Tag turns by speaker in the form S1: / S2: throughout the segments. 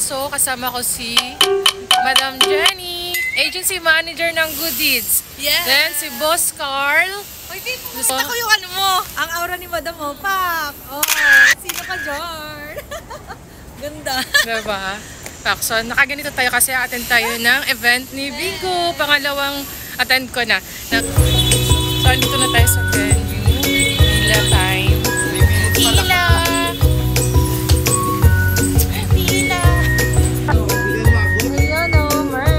S1: Alonso. Kasama ko si Madam Jenny, agency manager ng Good Deeds.
S2: Yes.
S1: Then si Boss Carl.
S2: Uy, gusto ko yung ano mo, ang aura ni Madam Opak. Oh, sino ka, Jorn? Ganda.
S1: Diba? So, nakaganito tayo kasi attend tayo ng event ni Bigo. Pangalawang attend ko na. So, dito na tayo sa venue. Pila time. Pila! Pila! Ayan o, Merx!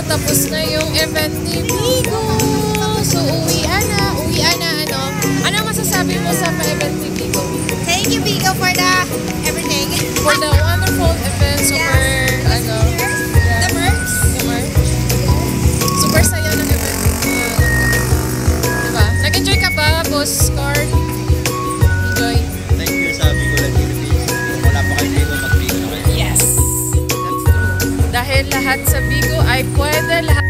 S1: Tapos na yung event ni Bigo. So, uwian na. Ano masasabi mo sa event ni Bigo?
S2: Thank you, Bigo, for the everything.
S1: For the wonderful event. Super,
S2: The Merx.
S1: Super saya ng event. Diba? Nag-enjoy ka ba, Boss Card? Enjoy?
S3: Thank you sa Bigo Land Philippines. Kung wala pa kayo dito, mag-Bigo na kayo.
S1: Yes! That's true. Dahil lahat sa Bigo ay pwede lahat.